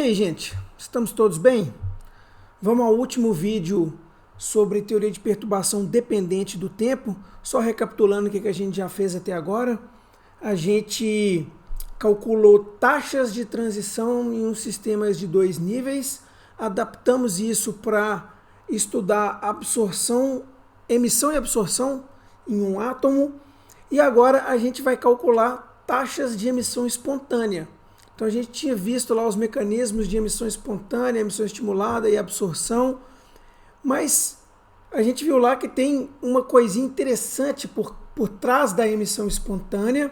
aí, gente? Estamos todos bem? Vamos ao último vídeo sobre teoria de perturbação dependente do tempo. Só recapitulando o que a gente já fez até agora. A gente calculou taxas de transição em uns sistemas de 2 níveis. Adaptamos isso para estudar absorção, emissão e absorção em um átomo. E agora a gente vai calcular taxas de emissão espontânea. Então a gente tinha visto lá os mecanismos de emissão espontânea, emissão estimulada e absorção, mas a gente viu lá que tem uma coisinha interessante por trás da emissão espontânea,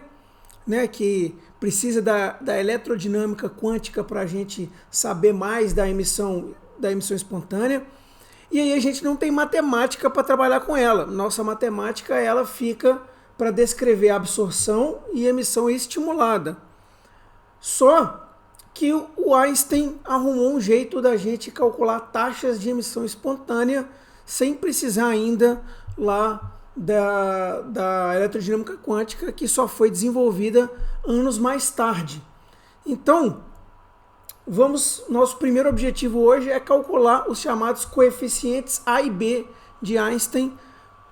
né, que precisa da eletrodinâmica quântica para a gente saber mais da emissão espontânea. E aí a gente não tem matemática para trabalhar com ela. Nossa matemática ela fica para descrever a absorção e emissão estimulada. Só que o Einstein arrumou um jeito da gente calcular taxas de emissão espontânea sem precisar ainda lá da eletrodinâmica quântica, que só foi desenvolvida anos mais tarde. Então, nosso primeiro objetivo hoje é calcular os chamados coeficientes A e B de Einstein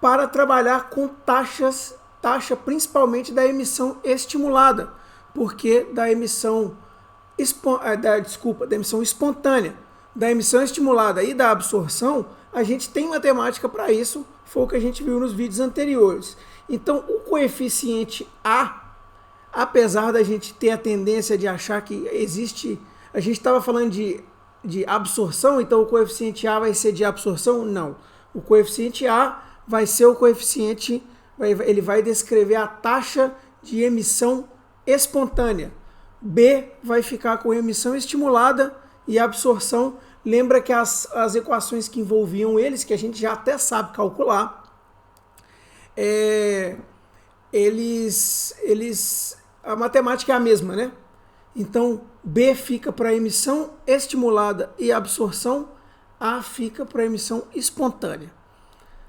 para trabalhar com taxa principalmente da emissão estimulada, porque da emissão espontânea, da emissão estimulada e da absorção, a gente tem matemática para isso, foi o que a gente viu nos vídeos anteriores. Então, o coeficiente A, apesar da gente ter a tendência de achar que existe, a gente estava falando de absorção, então o coeficiente A vai ser de absorção? Não. O coeficiente A vai ser o coeficiente, ele vai descrever a taxa de emissão espontânea. B vai ficar com emissão estimulada e absorção. Lembra que as equações que envolviam eles, que a gente já até sabe calcular, a matemática é a mesma, né? Então, B fica para emissão estimulada e absorção, A fica para emissão espontânea.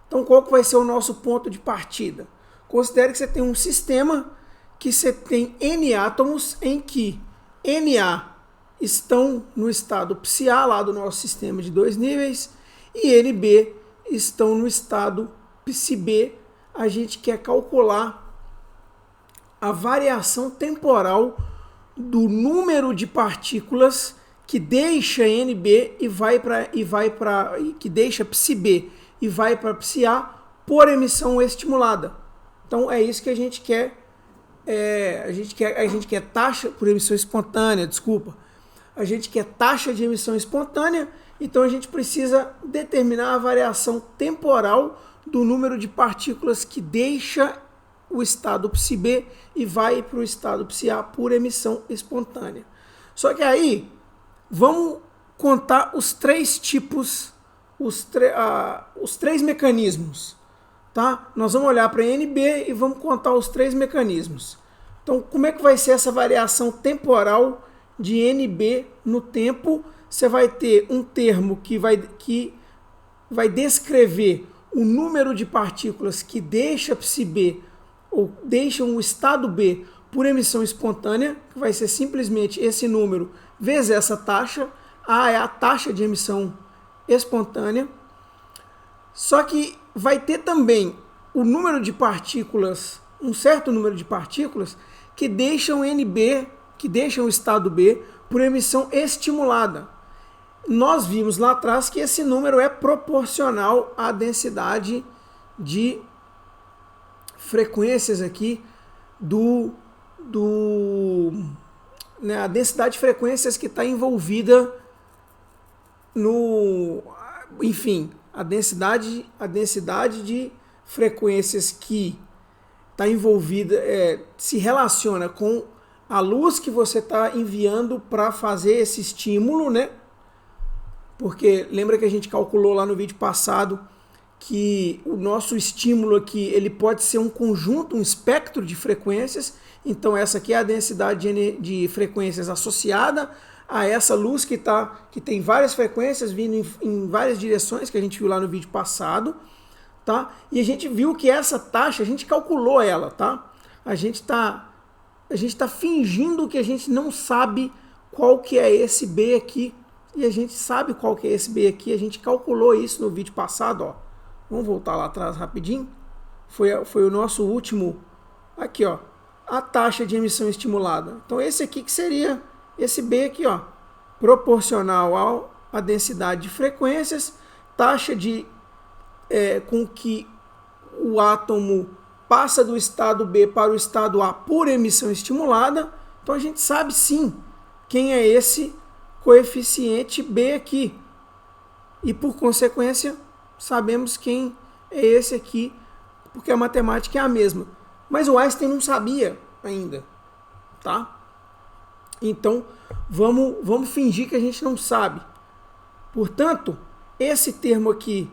Então, qual que vai ser o nosso ponto de partida? Considere que você tem um sistema que você tem N átomos em que Na estão no estado psi-A, lá do nosso sistema de 2 níveis, e Nb estão no estado psi-B. A gente quer calcular a variação temporal do número de partículas que deixa Nb que deixa psi-B e vai para psi-A por emissão estimulada. Então é isso que a gente quer. A gente quer taxa por emissão espontânea, a gente quer taxa de emissão espontânea, então a gente precisa determinar a variação temporal do número de partículas que deixa o estado psi-B e vai para o estado psi-A por emissão espontânea. Só que aí, vamos contar os 3 tipos, os 3 mecanismos. Tá? Nós vamos olhar para NB e vamos contar os 3 mecanismos. Então, como é que vai ser essa variação temporal de NB no tempo? Você vai ter um termo que vai descrever o número de partículas que deixa psi-B ou deixam o estado B por emissão espontânea, que vai ser simplesmente esse número vezes essa taxa. A é a taxa de emissão espontânea. Só que vai ter também o número de partículas, um certo número de partículas que deixam NB, que deixam o estado B por emissão estimulada. Nós vimos lá atrás que esse número é proporcional à densidade de frequências aqui a densidade de frequências que está envolvida a densidade de frequências que está envolvida, se relaciona com a luz que você está enviando para fazer esse estímulo, né? Porque lembra que a gente calculou lá no vídeo passado que o nosso estímulo aqui ele pode ser um conjunto, um espectro de frequências. Então essa aqui é a densidade de frequências associada a essa luz que tem várias frequências vindo em várias direções, que a gente viu lá no vídeo passado, tá? E a gente viu que essa taxa, a gente calculou ela, tá? A gente tá fingindo que a gente não sabe qual que é esse B aqui. E a gente sabe qual que é esse B aqui, a gente calculou isso no vídeo passado, ó. Vamos voltar lá atrás rapidinho. Foi o nosso último, aqui ó, a taxa de emissão estimulada. Então esse aqui que seria esse B aqui, ó, proporcional à densidade de frequências, taxa de com que o átomo passa do estado B para o estado A por emissão estimulada. Então a gente sabe sim quem é esse coeficiente B aqui. E por consequência, sabemos quem é esse aqui, porque a matemática é a mesma. Mas o Einstein não sabia ainda, tá? Então, vamos fingir que a gente não sabe. Portanto, esse termo aqui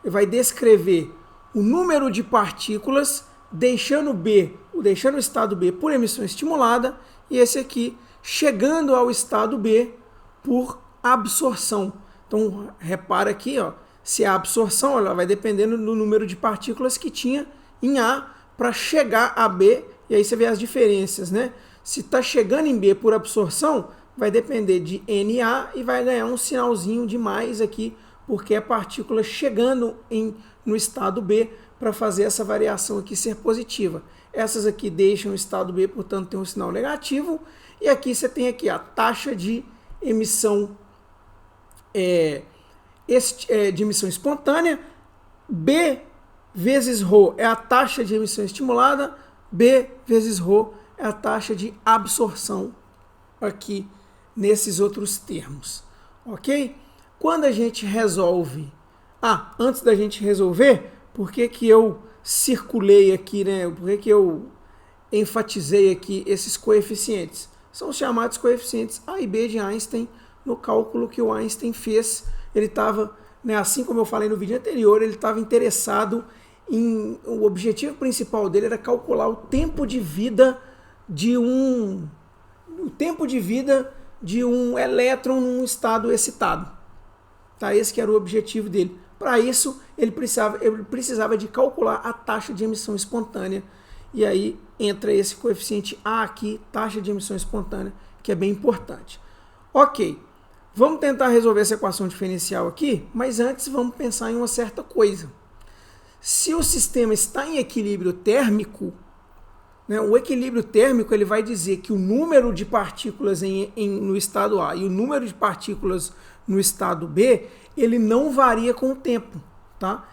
vai descrever o número de partículas deixando o estado B por emissão estimulada, e esse aqui chegando ao estado B por absorção. Então, repara aqui, ó, se a absorção ela vai dependendo do número de partículas que tinha em A para chegar a B, e aí você vê as diferenças, né? Se está chegando em B por absorção, vai depender de NA e vai ganhar um sinalzinho de mais aqui, porque é partícula chegando no estado B para fazer essa variação aqui ser positiva. Essas aqui deixam o estado B, portanto tem um sinal negativo. E aqui você tem aqui a taxa de emissão de emissão espontânea. B vezes ρ é a taxa de emissão estimulada. B vezes ρ é a taxa de absorção aqui nesses outros termos. Ok? Quando a gente resolve... antes da gente resolver, por que eu circulei aqui, né? Por que eu enfatizei aqui esses coeficientes? São os chamados coeficientes A e B de Einstein no cálculo que o Einstein fez. Ele estava, né, assim como eu falei no vídeo anterior, ele estava interessado o objetivo principal dele era calcular o tempo de vida de um elétron num estado excitado. Tá? Esse que era o objetivo dele. Para isso, ele precisava de calcular a taxa de emissão espontânea. E aí entra esse coeficiente A aqui, taxa de emissão espontânea, que é bem importante. Ok, vamos tentar resolver essa equação diferencial aqui, mas antes vamos pensar em uma certa coisa. Se o sistema está em equilíbrio térmico, né, o equilíbrio térmico ele vai dizer que o número de partículas no estado A e o número de partículas no estado B, ele não varia com o tempo. Tá?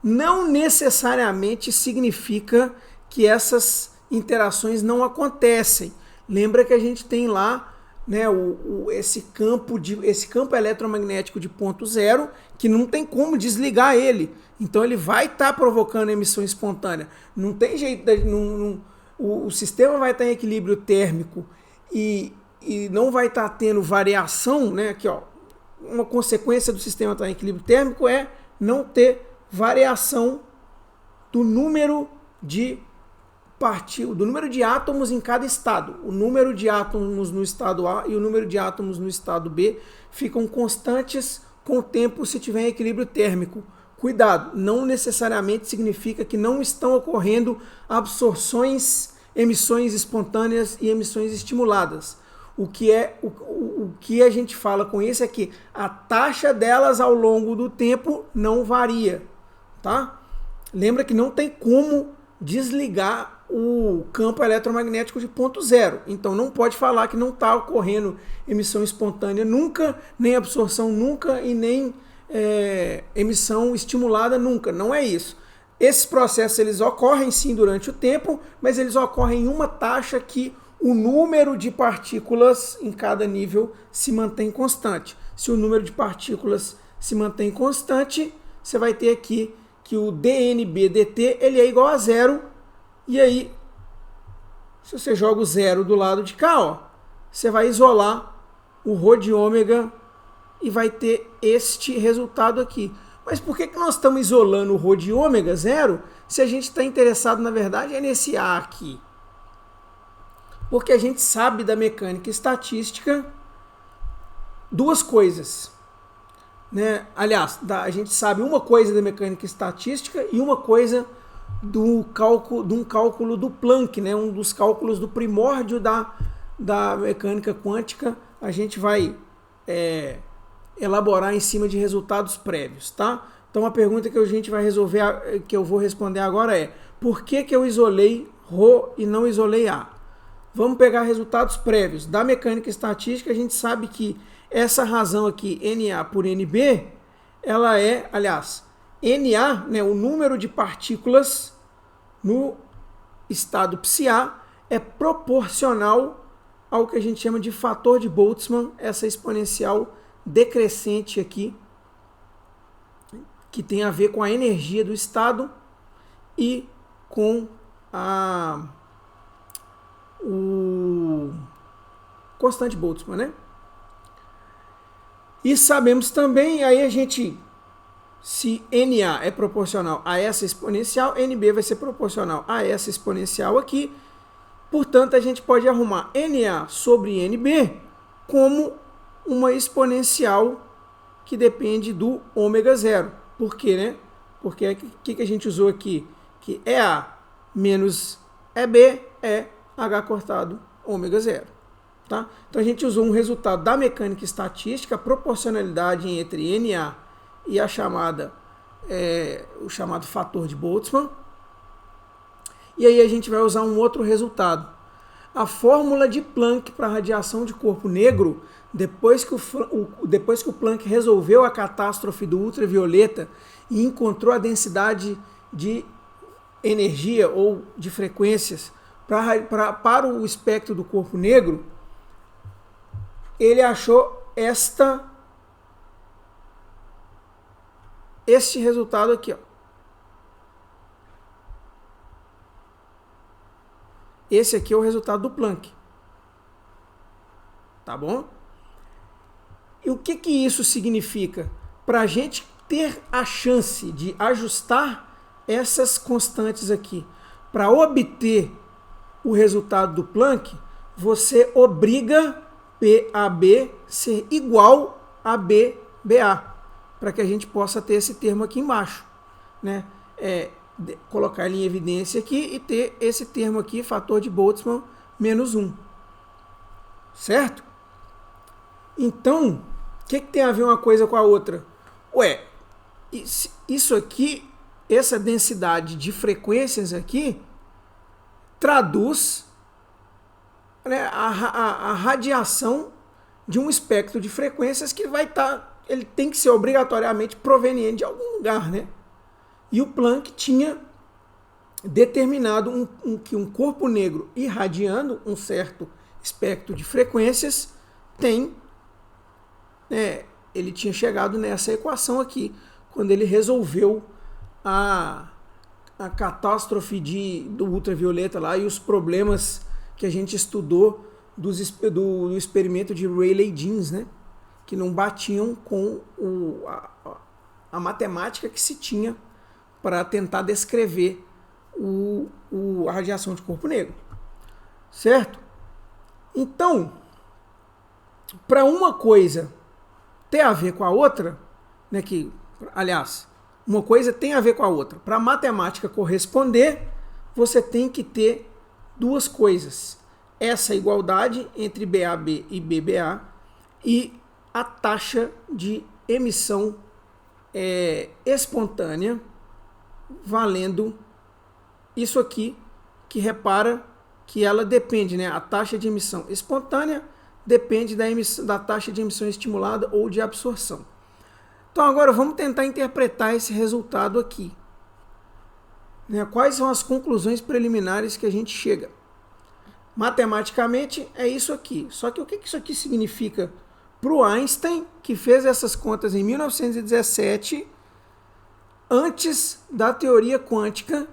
Não necessariamente significa que essas interações não acontecem. Lembra que a gente tem lá, né, esse campo eletromagnético de ponto zero, que não tem como desligar ele. Então ele vai estar provocando emissão espontânea. Não tem jeito, o sistema vai estar em equilíbrio térmico e não vai estar tendo variação, né? Aqui, ó, uma consequência do sistema estar em equilíbrio térmico é não ter variação do número de átomos em cada estado. O número de átomos no estado A e o número de átomos no estado B ficam constantes com o tempo se tiver em equilíbrio térmico. Cuidado, não necessariamente significa que não estão ocorrendo absorções, emissões espontâneas e emissões estimuladas. O que a gente fala com isso é que a taxa delas ao longo do tempo não varia. Tá? Lembra que não tem como desligar o campo eletromagnético de ponto zero. Então não pode falar que não está ocorrendo emissão espontânea nunca, nem absorção nunca e nem emissão estimulada nunca. Não é isso. Esses processos eles ocorrem sim durante o tempo, mas eles ocorrem em uma taxa que o número de partículas em cada nível se mantém constante. Se o número de partículas se mantém constante, você vai ter aqui que o dNB dt ele é igual a zero. E aí, se você joga o zero do lado de cá, ó, você vai isolar o ρ de ômega e vai ter este resultado aqui. Mas por que nós estamos isolando o ρ de ômega zero se a gente está interessado, na verdade, é nesse A aqui? Porque a gente sabe da mecânica estatística duas coisas. Né? Aliás, a gente sabe uma coisa da mecânica estatística e uma coisa de um cálculo do Planck, né? Um dos cálculos do primórdio da da mecânica quântica a gente vai elaborar em cima de resultados prévios, tá? Então a pergunta que a gente vai resolver, que eu vou responder agora é: por que eu isolei Rho e não isolei A? Vamos pegar resultados prévios. Da mecânica estatística, a gente sabe que essa razão aqui, NA por NB, ela é, aliás, NA, né, o número de partículas no estado psi-A, é proporcional ao que a gente chama de fator de Boltzmann, essa exponencial decrescente aqui, que tem a ver com a energia do estado e com o constante Boltzmann, né? E sabemos também, aí a gente, se NA é proporcional a essa exponencial, NB vai ser proporcional a essa exponencial aqui. Portanto, a gente pode arrumar NA sobre NB como uma exponencial que depende do ômega zero. Por quê, né? Porque o que a gente usou aqui? Que EA menos EB é H cortado ômega zero. Tá? Então a gente usou um resultado da mecânica estatística, a proporcionalidade entre NA e a o chamado fator de Boltzmann. E aí a gente vai usar um outro resultado. A fórmula de Planck para radiação de corpo negro, depois que o Planck resolveu a catástrofe do ultravioleta e encontrou a densidade de energia ou de frequências para o espectro do corpo negro, ele achou este resultado aqui, ó. Esse aqui é o resultado do Planck. Tá bom? E o que isso significa? Para a gente ter a chance de ajustar essas constantes aqui, para obter o resultado do Planck, você obriga PAB ser igual a BBA, para que a gente possa ter esse termo aqui embaixo, né? Colocar ele em evidência aqui e ter esse termo aqui, fator de Boltzmann menos 1. Certo? Então, o que tem a ver uma coisa com a outra? Ué, isso aqui, essa densidade de frequências aqui, traduz, né, a radiação de um espectro de frequências que vai estar, ele tem que ser obrigatoriamente proveniente de algum lugar, né? E o Planck tinha determinado que um corpo negro irradiando um certo espectro de frequências tem, ele tinha chegado nessa equação aqui, quando ele resolveu a catástrofe do ultravioleta lá e os problemas que a gente estudou do experimento de Rayleigh-Jeans, né? Que não batiam com a matemática que se tinha para tentar descrever a radiação de corpo negro. Certo? Então, para uma coisa ter a ver com a outra, né, aliás, uma coisa tem a ver com a outra. Para a matemática corresponder, você tem que ter duas coisas. Essa igualdade entre BAB e BBA e a taxa de emissão espontânea valendo isso aqui, que repara que ela depende, né? A taxa de emissão espontânea depende da taxa de emissão estimulada ou de absorção. Então agora vamos tentar interpretar esse resultado aqui. Né? Quais são as conclusões preliminares que a gente chega? Matematicamente é isso aqui. Só que o que isso aqui significa para o Einstein, que fez essas contas em 1917, antes da teoria quântica,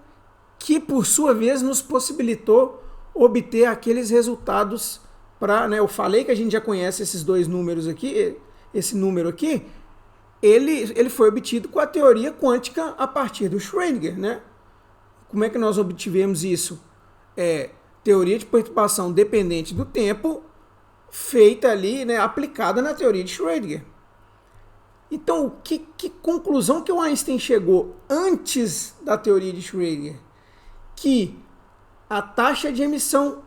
que por sua vez nos possibilitou obter aqueles resultados para, né, eu falei que a gente já conhece esses dois números aqui, esse número aqui, ele foi obtido com a teoria quântica a partir do Schrödinger, né? Como é que nós obtivemos isso? Teoria de perturbação dependente do tempo, feita ali, né, aplicada na teoria de Schrödinger. Então, que conclusão que o Einstein chegou antes da teoria de Schrödinger? Que a taxa de emissão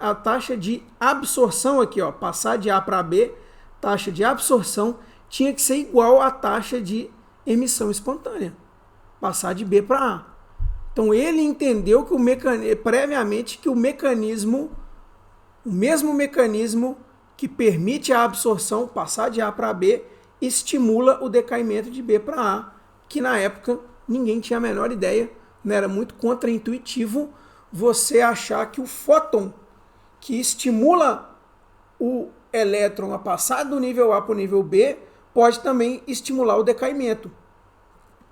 a taxa de absorção aqui, ó, passar de A para B, taxa de absorção tinha que ser igual à taxa de emissão espontânea, passar de B para A. Então ele entendeu que previamente que o mesmo mecanismo que permite a absorção, passar de A para B, estimula o decaimento de B para A, que na época ninguém tinha a menor ideia, né? Era muito contraintuitivo você achar que o fóton que estimula o elétron a passar do nível A para o nível B pode também estimular o decaimento.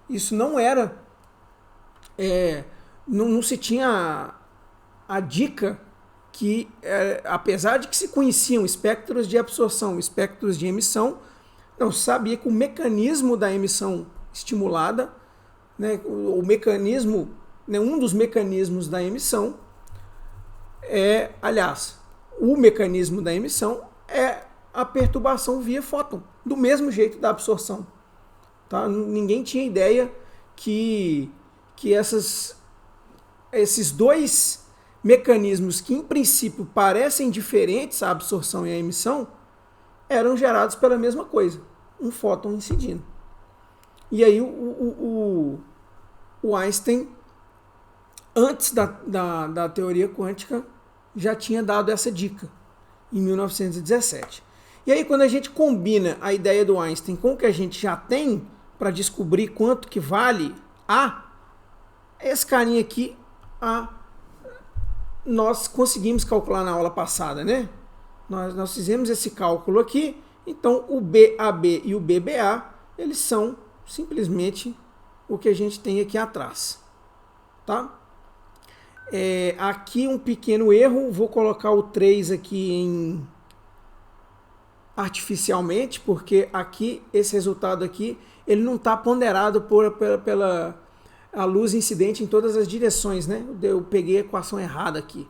Isso não era, não se tinha a dica que, apesar de que se conheciam espectros de absorção, espectros de emissão, não se sabia que o mecanismo da emissão estimulada, né, o mecanismo, né, um dos mecanismos da emissão o mecanismo da emissão é a perturbação via fóton, do mesmo jeito da absorção. Tá? Ninguém tinha ideia que esses dois mecanismos que em princípio parecem diferentes, a absorção e a emissão, eram gerados pela mesma coisa, um fóton incidindo. E aí o Einstein, antes da teoria quântica, já tinha dado essa dica, em 1917. E aí quando a gente combina a ideia do Einstein com o que a gente já tem para descobrir quanto que vale A, esse carinha aqui, nós conseguimos calcular na aula passada, né? Nós fizemos esse cálculo aqui, então o BAB e o BBA, eles são simplesmente o que a gente tem aqui atrás, tá? Aqui um pequeno erro, vou colocar o 3 aqui artificialmente, porque aqui, esse resultado aqui, ele não está ponderado pela a luz incidente em todas as direções, né? Eu peguei a equação errada aqui.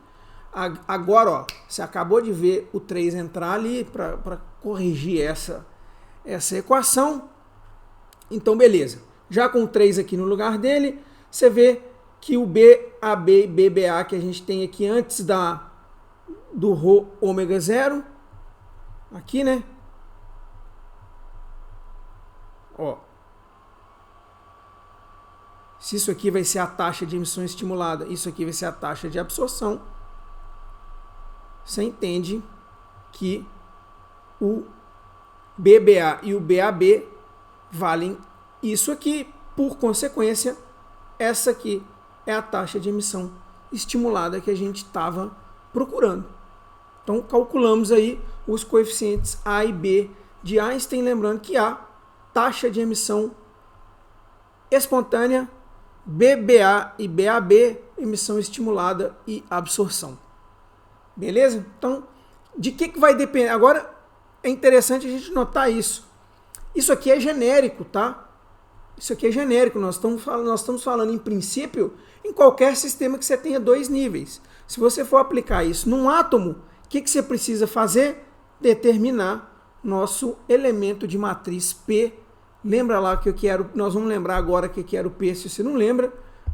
Agora, ó, você acabou de ver o 3 entrar ali para corrigir essa equação. Então, beleza. Já com o 3 aqui no lugar dele, você vê que o BAB e BBA que a gente tem aqui antes do ρ ômega 0, aqui, né? Ó. Se isso aqui vai ser a taxa de emissão estimulada, isso aqui vai ser a taxa de absorção, você entende que o BBA e o BAB valem isso aqui, por consequência, essa aqui é a taxa de emissão estimulada que a gente estava procurando. Então, calculamos aí os coeficientes A e B de Einstein, lembrando que A, taxa de emissão espontânea, BBA e BAB, emissão estimulada e absorção. Beleza? Então, de que vai depender? Agora, é interessante a gente notar isso. Isso aqui é genérico, tá? Isso aqui é genérico. Nós estamos falando, em princípio, em qualquer sistema que você tenha dois níveis. Se você for aplicar isso num átomo, o que você precisa fazer? Determinar nosso elemento de matriz P. Lembra lá que era, nós vamos lembrar agora que era o P, se você não lembra,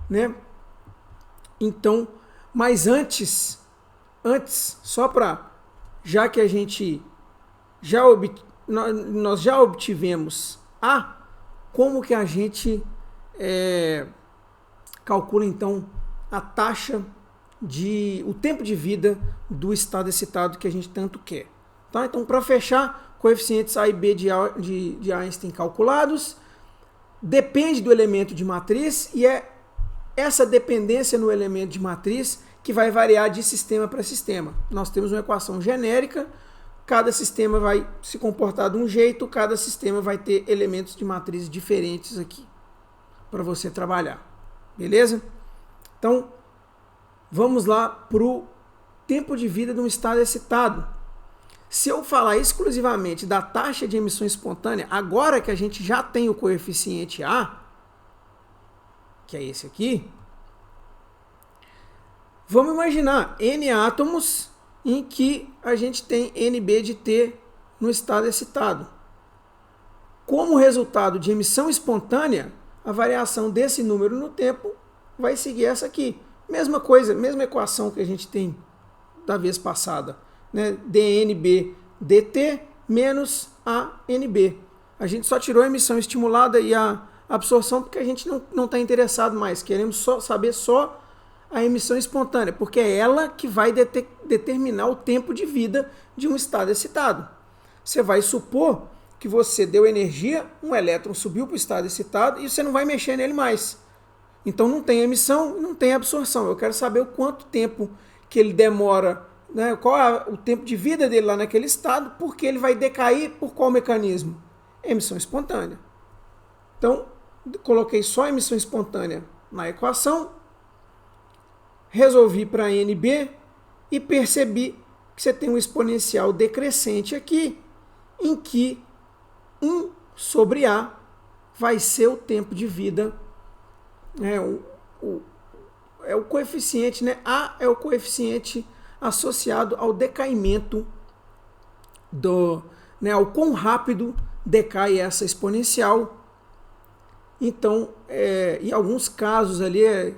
né? Então, mas antes, só para, já que a gente nós já obtivemos A, como que a gente calcula então a taxa o tempo de vida do estado excitado que a gente tanto quer, tá? Então, para fechar, coeficientes A e B de Einstein calculados, depende do elemento de matriz, e é essa dependência no elemento de matriz que vai variar de sistema para sistema. Nós temos uma equação genérica, cada sistema vai se comportar de um jeito, cada sistema vai ter elementos de matriz diferentes aqui para você trabalhar. Beleza? Então, vamos lá para o tempo de vida de um estado excitado. Se eu falar exclusivamente da taxa de emissão espontânea, agora que a gente já tem o coeficiente A, que é esse aqui, vamos imaginar N átomos em que a gente tem NB de T no estado excitado. Como resultado de emissão espontânea, a variação desse número no tempo vai seguir essa aqui. Mesma coisa, mesma equação que a gente tem da vez passada, né? dNB dt menos ANB. A gente só tirou a emissão estimulada e a absorção porque a gente não está interessado mais. Queremos saber só a emissão espontânea, porque é ela que vai determinar o tempo de vida de um estado excitado. Você vai supor que você deu energia, um elétron subiu para o estado excitado e você não vai mexer nele mais. Então não tem emissão, não tem absorção. Eu quero saber o quanto tempo que ele demora, né? Qual é o tempo de vida dele lá naquele estado, porque ele vai decair por qual mecanismo? Emissão espontânea. Então, coloquei só a emissão espontânea na equação, resolvi para NB e percebi que você tem um exponencial decrescente aqui, em que 1 sobre A vai ser o tempo de vida, é o coeficiente, né? A é o coeficiente associado ao decaimento ao quão rápido decai essa exponencial. Então, em alguns casos ali,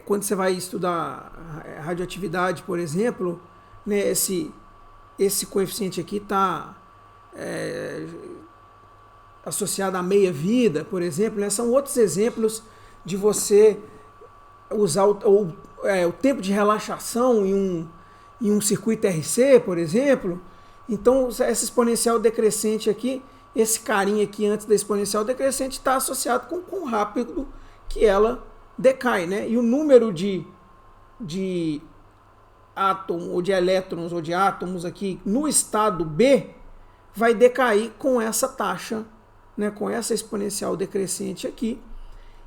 quando você vai estudar radioatividade, por exemplo, né, esse coeficiente aqui está associado à meia-vida, por exemplo, né? São outros exemplos de você usar o tempo de relaxação em um circuito RC, por exemplo. Então, essa exponencial decrescente aqui, esse carinha aqui antes da exponencial decrescente, está associado com o quão rápido que ela decai, né? E o número de átomos, ou de elétrons, ou de átomos aqui no estado B vai decair com essa taxa, né? Com essa exponencial decrescente aqui.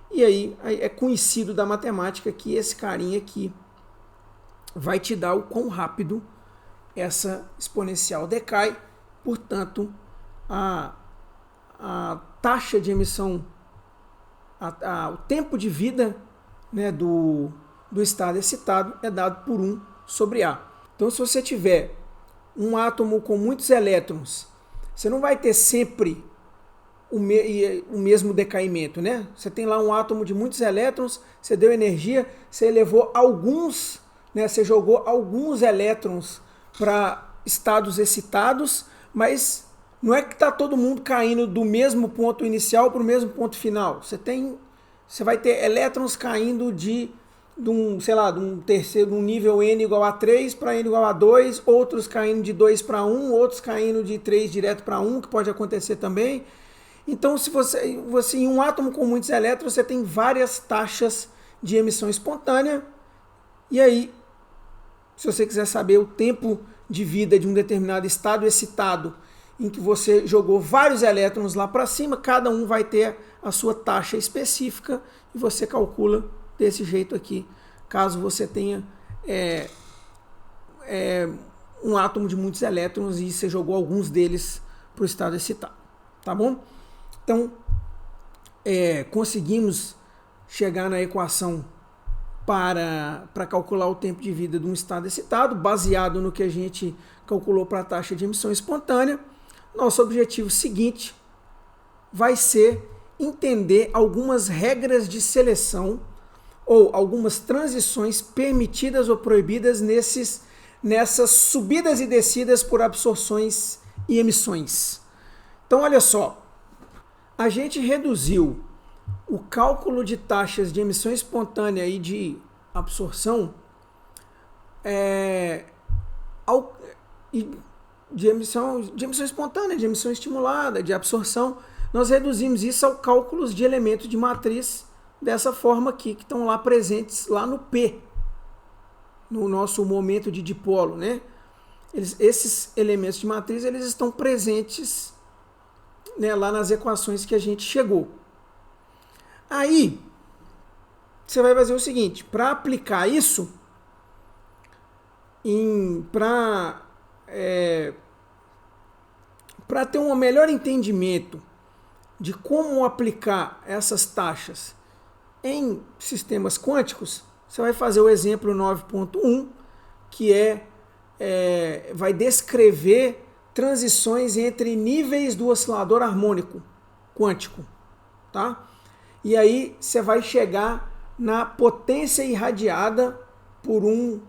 E aí é conhecido da matemática que esse carinha aqui vai te dar o quão rápido essa exponencial decai. Portanto, a taxa de emissão, o tempo de vida, né, do estado excitado é dado por 1 sobre A. Então, se você tiver um átomo com muitos elétrons, você não vai ter sempre o mesmo decaimento, né? Você tem lá um átomo de muitos elétrons, você deu energia, você elevou alguns, né? Você jogou alguns elétrons para estados excitados, mas não é que está todo mundo caindo do mesmo ponto inicial para o mesmo ponto final. Você vai ter elétrons caindo de um nível n igual a 3 para n igual a 2, outros caindo de 2 para 1, outros caindo de 3 direto para 1, que pode acontecer também. Então, se você em um átomo com muitos elétrons, você tem várias taxas de emissão espontânea. E aí, se você quiser saber o tempo de vida de um determinado estado excitado, em que você jogou vários elétrons lá para cima, cada um vai ter a sua taxa específica e você calcula desse jeito aqui, caso você tenha um átomo de muitos elétrons e você jogou alguns deles para o estado excitado, tá bom? Então, conseguimos chegar na equação para calcular o tempo de vida de um estado excitado, baseado no que a gente calculou para a taxa de emissão espontânea. Nosso objetivo seguinte vai ser entender algumas regras de seleção ou algumas transições permitidas ou proibidas nessas subidas e descidas por absorções e emissões. Então, olha só, a gente reduziu o cálculo de taxas de emissão espontânea e de absorção de emissão espontânea, de emissão estimulada, de absorção. Nós reduzimos isso ao cálculos de elementos de matriz dessa forma aqui, que estão lá presentes lá no P, no nosso momento de dipolo, né? Esses elementos de matriz, eles estão presentes, né, lá nas equações que a gente chegou. Aí, você vai fazer o seguinte, para aplicar isso, para ter um melhor entendimento de como aplicar essas taxas em sistemas quânticos, você vai fazer o exemplo 9.1, que vai descrever transições entre níveis do oscilador harmônico quântico, tá? E aí você vai chegar na potência irradiada por um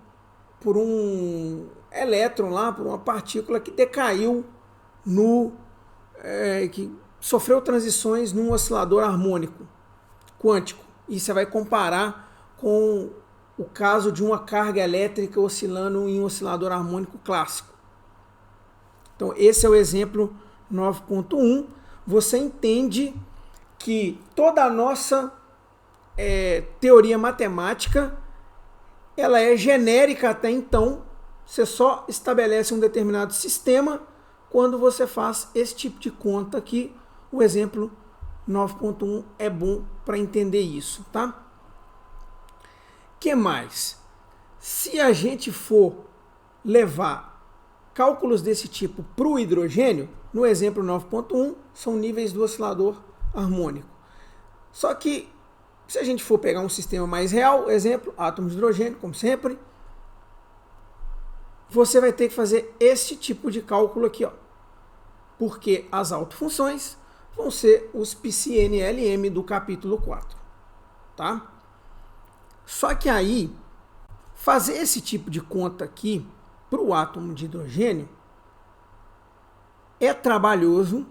por um elétron lá, por uma partícula que decaiu que sofreu transições num oscilador harmônico quântico. E você vai comparar com o caso de uma carga elétrica oscilando em um oscilador harmônico clássico. Então esse é o exemplo 9.1. Você entende que toda a nossa teoria matemática ela é genérica até então. Você só estabelece um determinado sistema quando você faz esse tipo de conta aqui. O exemplo 9.1 é bom para entender isso, tá? Que mais? Se a gente for levar cálculos desse tipo para o hidrogênio, no exemplo 9.1 são níveis do oscilador harmônico. Só que se a gente for pegar um sistema mais real, exemplo, átomos de hidrogênio, como sempre, você vai ter que fazer esse tipo de cálculo aqui, ó, porque as autofunções vão ser os πcnLm do capítulo 4, tá? Só que aí, fazer esse tipo de conta aqui para o átomo de hidrogênio é trabalhoso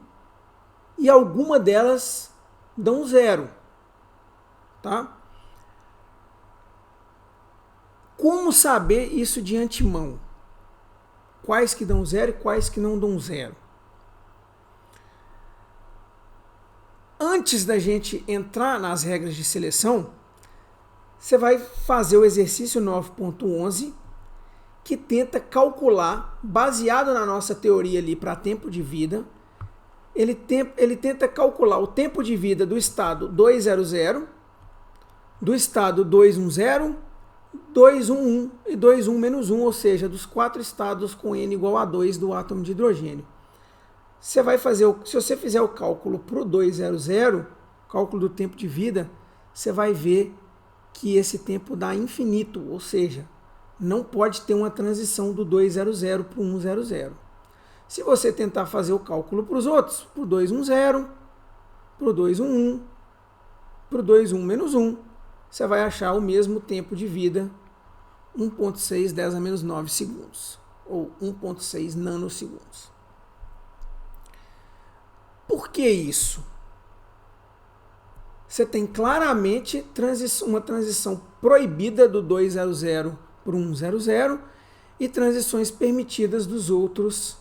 e alguma delas dão zero, tá? Como saber isso de antemão? Quais que dão zero e quais que não dão zero? Antes da gente entrar nas regras de seleção, você vai fazer o exercício 9.11, que tenta calcular, baseado na nossa teoria ali para tempo de vida, ele tenta calcular o tempo de vida do estado 200, do estado 210, 211 e 21-1, ou seja, dos 4 estados com N igual a 2 do átomo de hidrogênio. Você vai fazer, se você fizer o cálculo para o 200, cálculo do tempo de vida, você vai ver que esse tempo dá infinito, ou seja, não pode ter uma transição do 200 para o 100. Se você tentar fazer o cálculo para os outros, para o 210, para o 211, para o 21-1, você vai achar o mesmo tempo de vida, 1.6 10 a menos 9 segundos, ou 1.6 nanosegundos. Por que isso? Você tem claramente uma transição proibida do 200 para o 100 e transições permitidas dos outros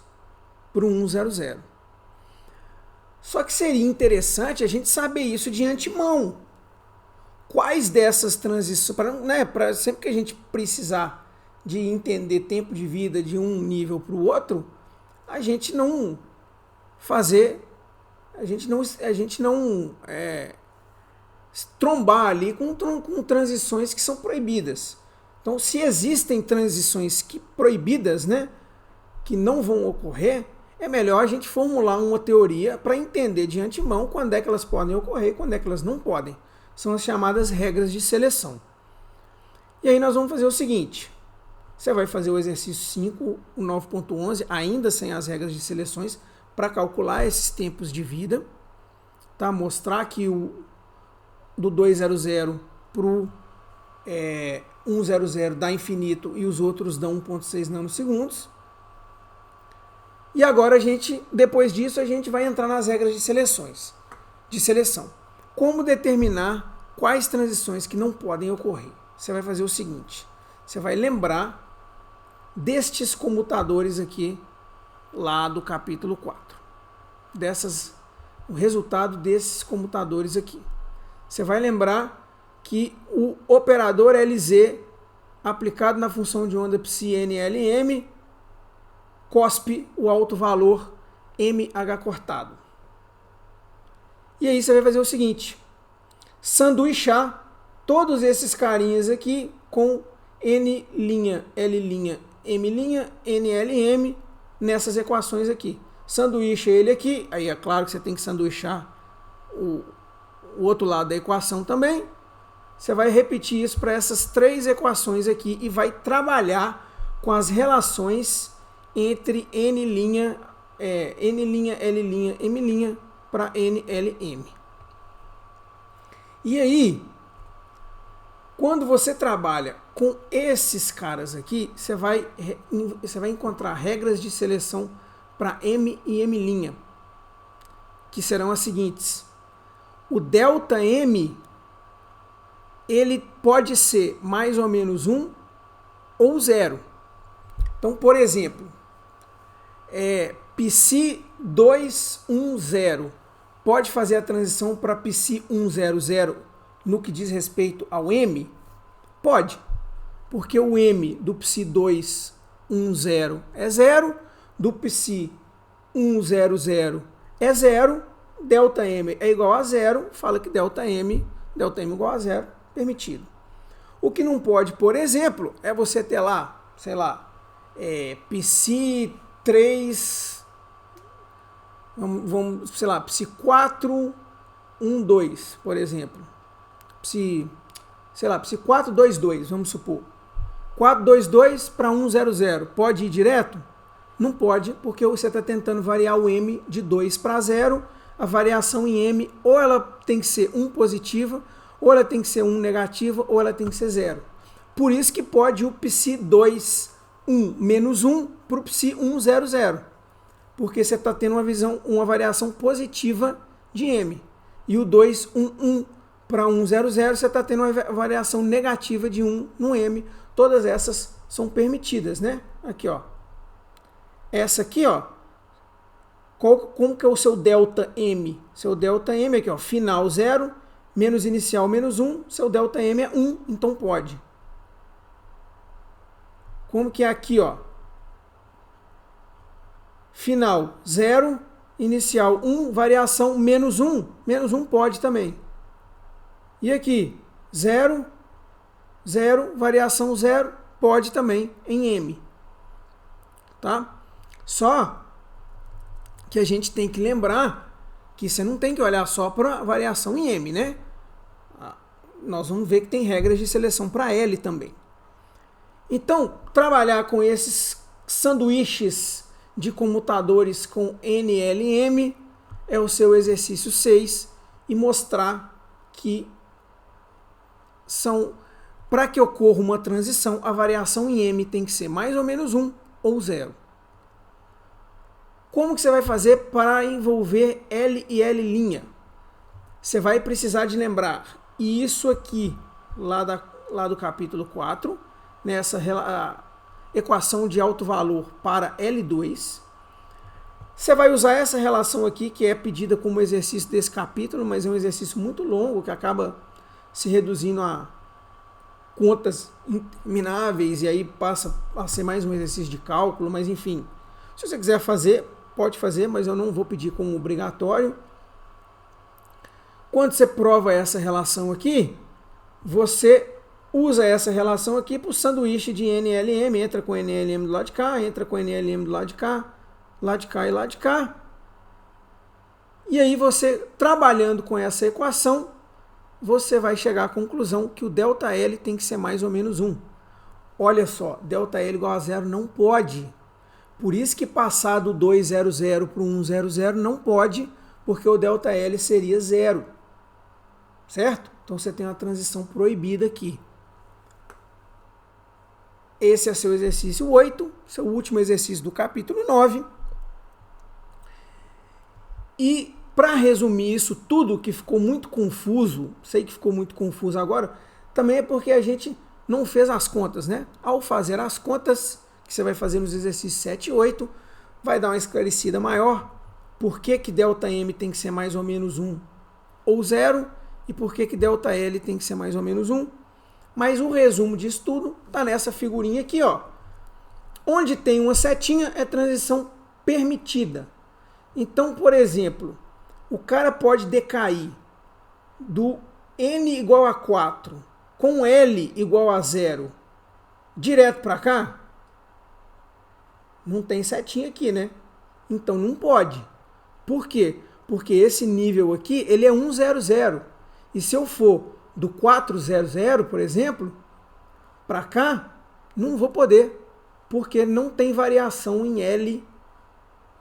para o 100. Só que seria interessante a gente saber isso de antemão. Quais dessas transições, para sempre que a gente precisar de entender tempo de vida de um nível para o outro, a gente não trombar ali com transições que são proibidas. Então, se existem transições proibidas, né, que não vão ocorrer, é melhor a gente formular uma teoria para entender de antemão quando é que elas podem ocorrer e quando é que elas não podem. São as chamadas regras de seleção. E aí nós vamos fazer o seguinte. Você vai fazer o exercício 5, o 9.11, ainda sem as regras de seleções, para calcular esses tempos de vida. Tá? Mostrar que do 200 para o 100 dá infinito e os outros dão 1.6 nanosegundos. E agora depois disso, a gente vai entrar nas regras de seleção. Como determinar quais transições que não podem ocorrer? Você vai fazer o seguinte, você vai lembrar destes comutadores aqui, lá do capítulo 4. O resultado desses comutadores aqui. Você vai lembrar que o operador LZ aplicado na função de onda πcnLm cospe o alto valor mh cortado. E aí você vai fazer o seguinte, sanduichar todos esses carinhas aqui com N', L', M', NLM nessas equações aqui. Sanduícha ele aqui, aí é claro que você tem que sanduichar o outro lado da equação também. Você vai repetir isso para essas 3 equações aqui e vai trabalhar com as relações entre N', L', M' para NLM. E aí, Quando você trabalha com esses caras aqui, você vai encontrar regras de seleção para M e M', que serão as seguintes. O delta M, ele pode ser mais ou menos 1 ou 0. Então, por exemplo, Psi210 pode fazer a transição para Psi100 no que diz respeito ao M? Pode, porque o M do Psi210 é 0, do Psi100 é 0, delta M é igual a 0, fala que delta M igual a 0, permitido. O que não pode, por exemplo, é você ter lá, sei lá, Psi3, sei lá, Psi412, por exemplo. Psi422, vamos supor. 422 para 100, pode ir direto? Não pode, porque você está tentando variar o M de 2 para 0. A variação em M, ou ela tem que ser 1 positiva, ou ela tem que ser 1 negativa, ou ela tem que ser 0. Por isso que pode o Psi2 menos 1 para o Psi100, porque você está tendo uma variação positiva de M. E o 211 para 100, você está tendo uma variação negativa de 1 no M. Todas essas são permitidas, né? Aqui, ó. Essa aqui, ó. Como que é o seu delta M? Seu delta M aqui, ó. Final 0, menos inicial menos 1. Seu delta M é 1, então pode. Como que é aqui, ó? Final 0, inicial 1, variação menos 1. Menos 1 pode também. E aqui, 0, 0, variação 0, pode também em M. Tá? Só que a gente tem que lembrar que você não tem que olhar só para a variação em M, né? Nós vamos ver que tem regras de seleção para L também. Então, trabalhar com esses sanduíches de comutadores com NLM é o seu exercício 6 e mostrar que para que ocorra uma transição, a variação em M tem que ser mais ou menos 1 ou 0. Como que você vai fazer para envolver L e L'? Você vai precisar de lembrar isso aqui, lá do capítulo 4, nessa equação de alto valor para L2. Você vai usar essa relação aqui, que é pedida como exercício desse capítulo, mas é um exercício muito longo, que acaba se reduzindo a contas intermináveis, e aí passa a ser mais um exercício de cálculo, mas enfim. Se você quiser fazer, pode fazer, mas eu não vou pedir como obrigatório. Quando você prova essa relação aqui, você usa essa relação aqui para o sanduíche de NLM, entra com NLM do lado de cá, entra com NLM do lado de cá e lado de cá. E aí você, trabalhando com essa equação, você vai chegar à conclusão que o ΔL tem que ser mais ou menos 1. Olha só, ΔL igual a 0 não pode. Por isso que passar do 200 para o 100 não pode, porque o ΔL seria 0. Certo? Então você tem uma transição proibida aqui. Esse é seu exercício 8, seu último exercício do capítulo 9. E para resumir isso tudo, que ficou muito confuso, sei que ficou muito confuso agora, também é porque a gente não fez as contas, né? Ao fazer as contas, que você vai fazer nos exercícios 7 e 8, vai dar uma esclarecida maior. Por que ΔM tem que ser mais ou menos 1 ou 0, e por que ΔL tem que ser mais ou menos 1. Mas o resumo disso tudo está nessa figurinha aqui, ó. Onde tem uma setinha é transição permitida. Então, por exemplo, o cara pode decair do N igual a 4 com L igual a 0 direto para cá? Não tem setinha aqui, né? Então não pode. Por quê? Porque esse nível aqui, ele é 100. E se eu for do 400, por exemplo, para cá, não vou poder, porque não tem variação em L,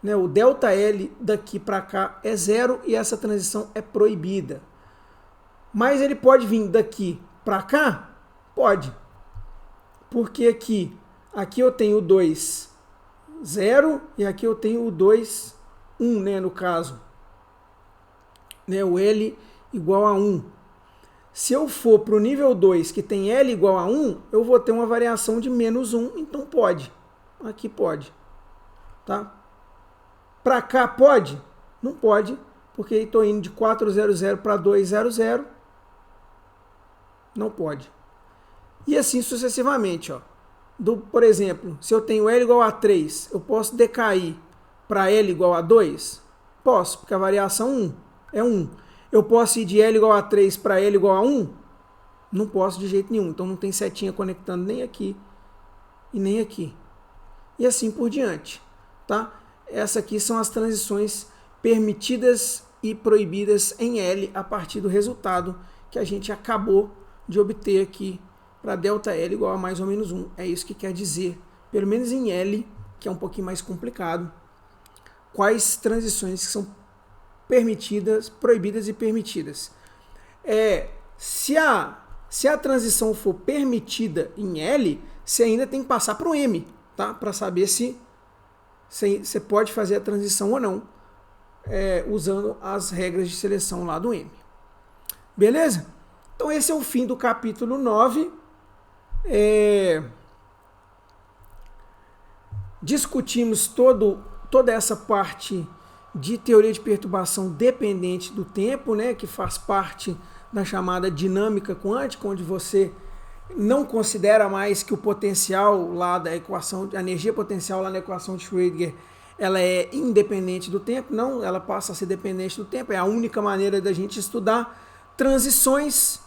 né? O ΔL daqui para cá é 0 e essa transição é proibida. Mas ele pode vir daqui para cá, Pode. Porque aqui eu tenho o 2, 0, e aqui eu tenho o 2, 1, né, no caso. Né, o L igual a 1. Se eu for para o nível 2, que tem L igual a 1, eu vou ter uma variação de menos 1, então pode. Aqui pode. Tá? Para cá pode? Não pode, porque estou indo de 400 para 200. Não pode. E assim sucessivamente. Ó. Por exemplo, se eu tenho L igual a 3, eu posso decair para L igual a 2? Posso, porque a variação 1 é 1. Eu posso ir de L igual a 3 para L igual a 1? Não posso de jeito nenhum. Então não tem setinha conectando nem aqui e nem aqui. E assim por diante. Tá? Essas aqui são as transições permitidas e proibidas em L a partir do resultado que a gente acabou de obter aqui para ΔL igual a mais ou menos 1. É isso que quer dizer, pelo menos em L, que é um pouquinho mais complicado, quais transições que são permitidas, proibidas e permitidas. Se a transição for permitida em L, você ainda tem que passar para o M, tá? Para saber se você pode fazer a transição ou não, usando as regras de seleção lá do M. Beleza? Então esse é o fim do capítulo 9. Discutimos toda essa parte de teoria de perturbação dependente do tempo, né, que faz parte da chamada dinâmica quântica, onde você não considera mais que o potencial lá da equação, a energia potencial lá na equação de Schrödinger, ela é independente do tempo, não, ela passa a ser dependente do tempo. É a única maneira da gente estudar transições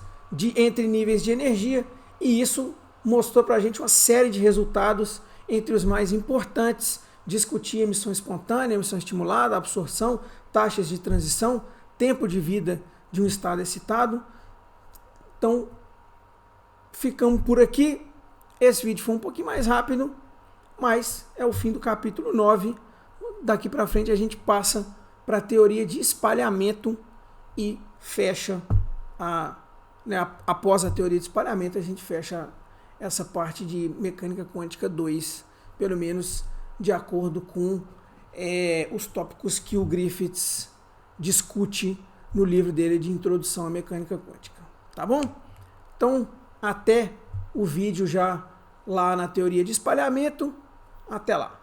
entre níveis de energia, e isso mostrou para a gente uma série de resultados, entre os mais importantes: discutir emissão espontânea, emissão estimulada, absorção, taxas de transição, tempo de vida de um estado excitado. Então, ficamos por aqui. Esse vídeo foi um pouquinho mais rápido, mas é o fim do capítulo 9. Daqui para frente a gente passa para a teoria de espalhamento e fecha após a teoria de espalhamento, a gente fecha essa parte de mecânica quântica 2, pelo menos de acordo com os tópicos que o Griffiths discute no livro dele de Introdução à Mecânica Quântica. Tá bom? Então, até o vídeo já lá na teoria de espalhamento. Até lá.